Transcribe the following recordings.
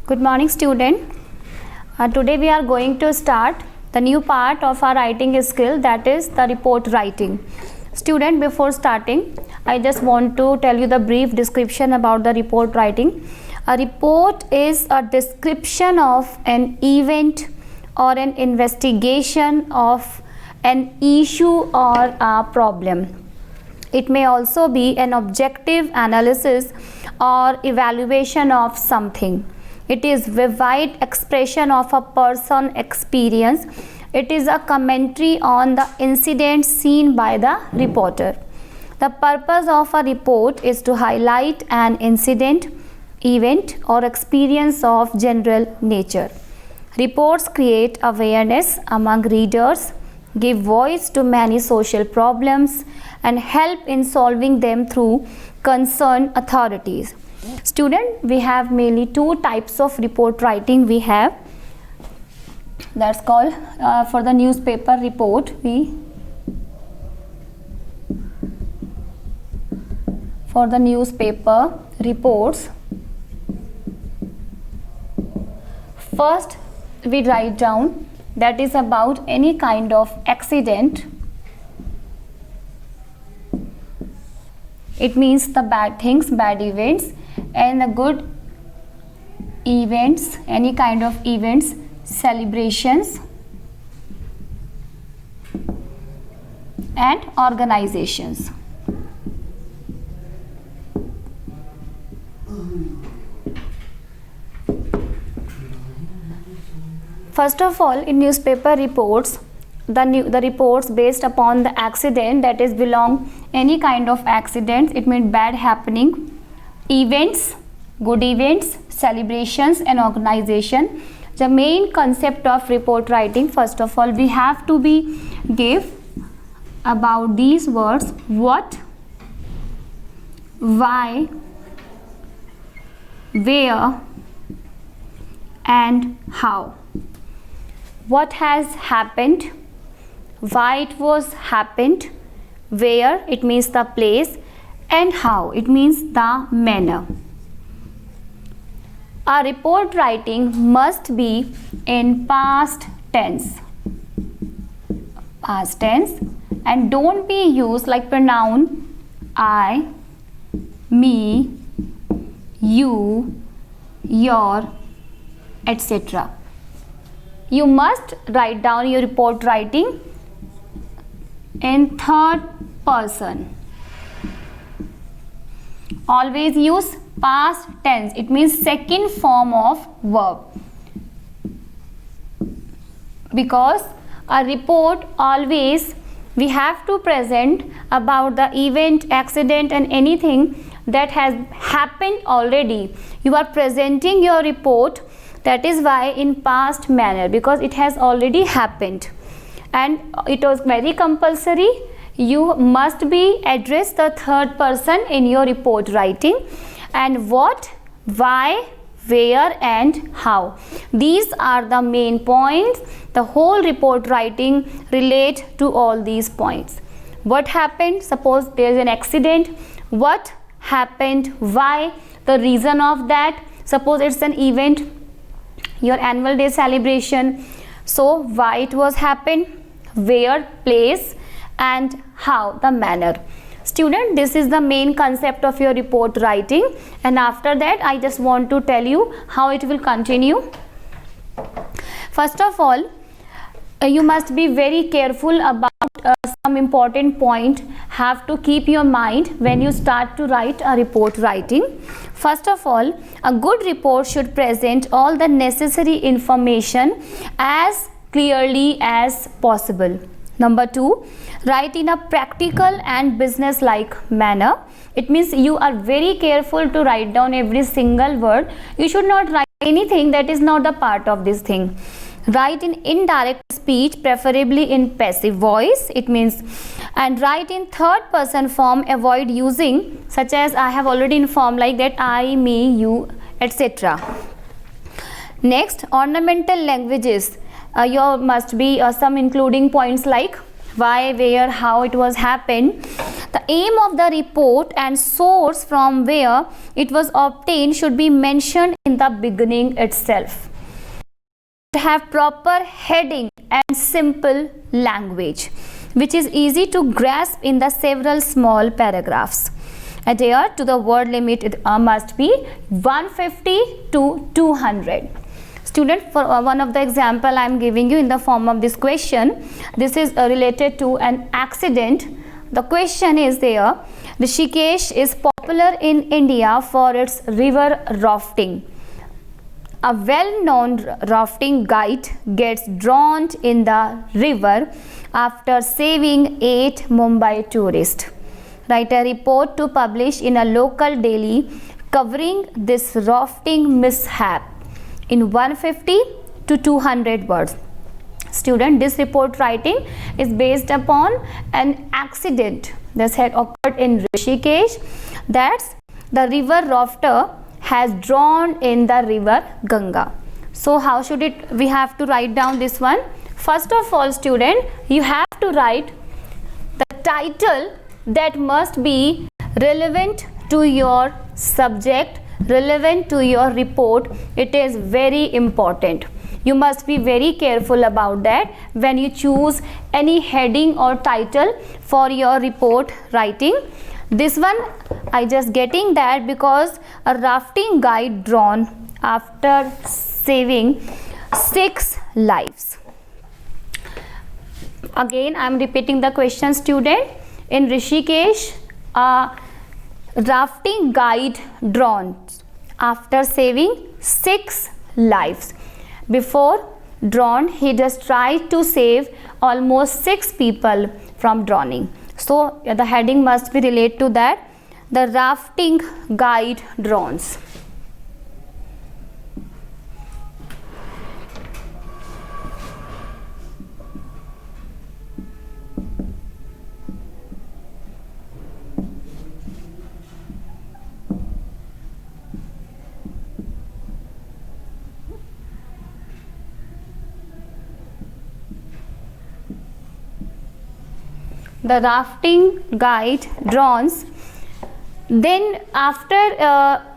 Good morning, student. Today we are going to start the new part of our writing skill, that is the report writing. Student, before starting, I just want to tell you the brief description about the report writing. A report is a description of an event or an investigation of an issue or a problem. It may also be an objective analysis or evaluation of something. It is vivid expression of a person's experience. It is a commentary on the incident seen by the reporter. The purpose of a report is to highlight an incident, event, or experience of general nature. Reports create awareness among readers, give voice to many social problems, and help in solving them through concerned authorities. Student, we have mainly two types of report writing. We have, that's called for the newspaper report, for the newspaper reports, first we write down that is about any kind of accident. It means the bad things, bad events, and the good events, any kind of events, celebrations, and organizations. First of all, in newspaper reports, the reports based upon the accident, that is belong any kind of accidents. It means bad happening, events, good events, celebrations, and organization. The main concept of report writing, first of all, we have to give about these words: what, why, where, and how. What has happened, why it was happened, where, it means the place, and how, it means the manner. A report writing must be in past tense, and don't be used like pronoun I, me, you, your, etc. You must write down your report writing in third person. Always use past tense. It means second form of verb. Because a report always we have to present about the event, accident, and anything that has happened already. You are presenting your report. That is why in past manner, because it has already happened, and it was very compulsory. You must be address the third person in your report writing. And what, why, where, and how. These are the main points. The whole report writing relate to all these points. What happened? Suppose there is an accident. What happened? Why? The reason of that. Suppose it's an event, your annual day celebration. So why it was happened, where, place, and how, the manner. Student, this is the main concept of your report writing, and after that I just want to tell you how it will continue. First of all, you must be very careful about some important point. Have to keep your mind when you start to write a report writing. First of all, a good report should present all the necessary information as clearly as possible. Number 2, write in a practical and business-like manner. It means you are very careful to write down every single word. You should not write anything that is not a part of this thing. Write in indirect speech, preferably in passive voice. It means, and write in third person form. Avoid using such as I have already informed, like that I, me, you, etc. Next, ornamental languages. Your must be some including points like why, where, how it was happened. The aim of the report and source from where it was obtained should be mentioned in the beginning itself. Have proper heading and simple language which is easy to grasp in the several small paragraphs. Adhere to the word limit, it must be 150 to 200. Student, for one of the example I am giving you in the form of this question. This is related to an accident. The question is there, Rishikesh is popular in India for its river rafting. A well-known rafting guide gets drowned in the river after saving 8 Mumbai tourists. Write a report to publish in a local daily covering this rafting mishap in 150 to 200 words. Student, this report writing is based upon an accident that had occurred in Rishikesh. That's the river rafter has drowned in the river Ganga. So how should we have to write down this one? First of all, student, you have to write the title that must be relevant to your subject, relevant to your report. It is very important. You must be very careful about that when you choose any heading or title for your report writing. This one I just getting that because a rafting guide drowned after saving 6 lives. Again I am repeating the question, student. In Rishikesh, a rafting guide drowned after saving 6 lives. Before drowned, he just tried to save almost 6 people from drowning. So the heading must be related to that. The rafting guide drowns. The rafting guide drowns. Then after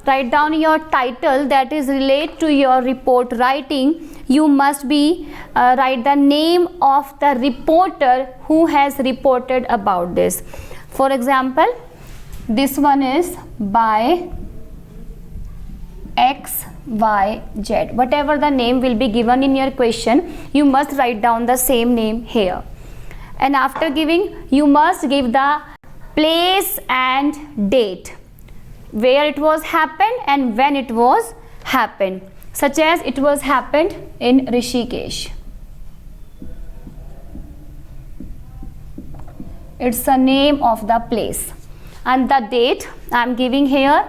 write down your title that is related to your report writing. You must be write the name of the reporter who has reported about this. For example, this one is by XYZ. Whatever the name will be given in your question, you must write down the same name here. And after giving, you must give the place and date where it was happened and when it was happened, such as it was happened in Rishikesh. It's the name of the place and the date I am giving here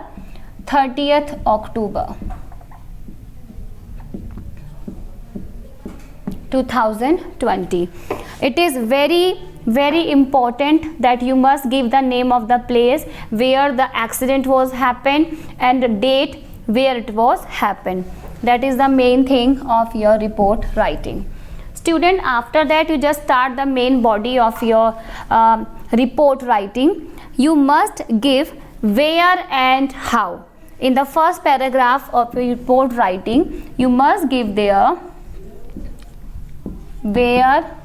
30th October 2020. It is very important that you must give the name of the place where the accident was happened and the date where it was happened. That is the main thing of your report writing. Student, after that you just start the main body of your report writing. You must give where and how. In the first paragraph of your report writing, you must give there where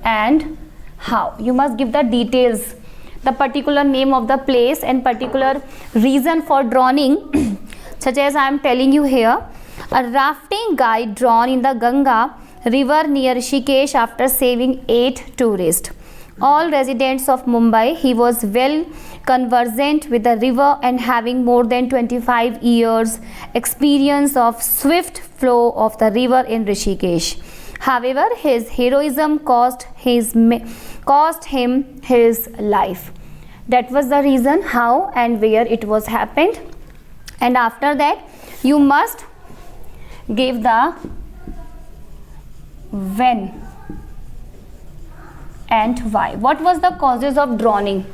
and how. You must give the details, the particular name of the place and particular reason for drowning, such as I am telling you here. A rafting guide drowned in the Ganga river near Rishikesh after saving 8 tourists. All residents of Mumbai. He was well conversant with the river and having more than 25 years experience of swift flow of the river in Rishikesh. However, his heroism cost him his life. That was the reason how and where it was happened. And after that, you must give the when and why. What was the causes of drowning?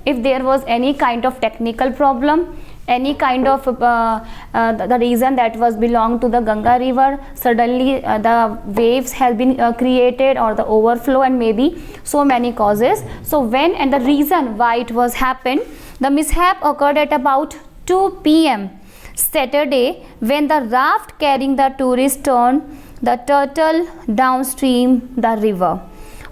If there was any kind of technical problem, any kind of the reason that was belong to the Ganga river, suddenly the waves have been created, or the overflow, and maybe so many causes. So when and the reason why it was happened, the mishap occurred at about 2 p.m. Saturday, when the raft carrying the tourists turned the turtle downstream the river.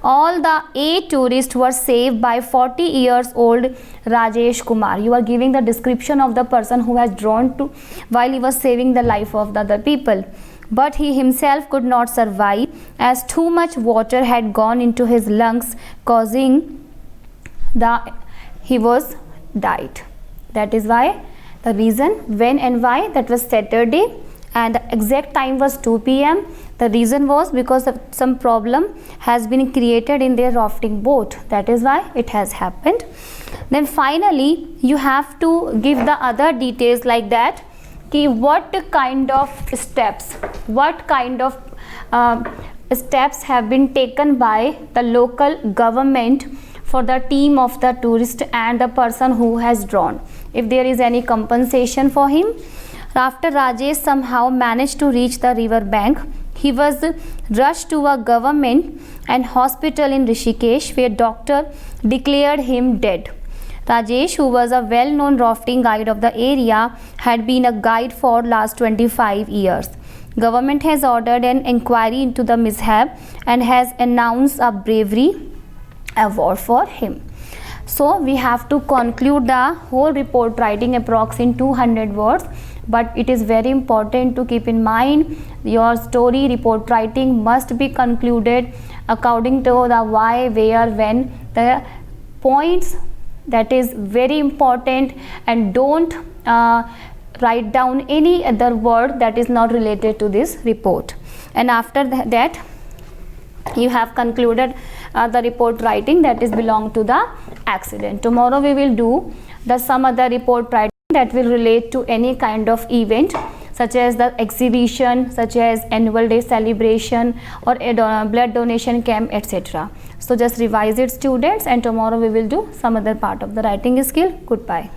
All the 8 tourists were saved by 40 years old Rajesh Kumar. You are giving the description of the person who has drowned to while he was saving the life of the other people. But he himself could not survive, as too much water had gone into his lungs, causing he was died. That is why the reason when and why, that was Saturday, and the exact time was 2 p.m. The reason was because of some problem has been created in their rafting boat. That is why it has happened. Then finally you have to give the other details like that, कि what kind of steps have been taken by the local government for the team of the tourist and the person who has drowned, if there is any compensation for him. After Rajesh somehow managed to reach the river bank, he was rushed to a government and hospital in Rishikesh, where doctor declared him dead. Rajesh, who was a well-known rafting guide of the area, had been a guide for last 25 years. Government has ordered an inquiry into the mishap and has announced a bravery award for him. So we have to conclude the whole report writing approx in 200 words, but it is very important to keep in mind your story report writing must be concluded according to the why, where, when, the points. That is very important, and don't write down any other word that is not related to this report. And after that you have concluded the report writing that is belong to the accident. Tomorrow we will do some other report writing that will relate to any kind of event, such as the exhibition, such as annual day celebration, or a blood donation camp, etc. So just revise it, students, and tomorrow we will do some other part of the writing skill. Goodbye.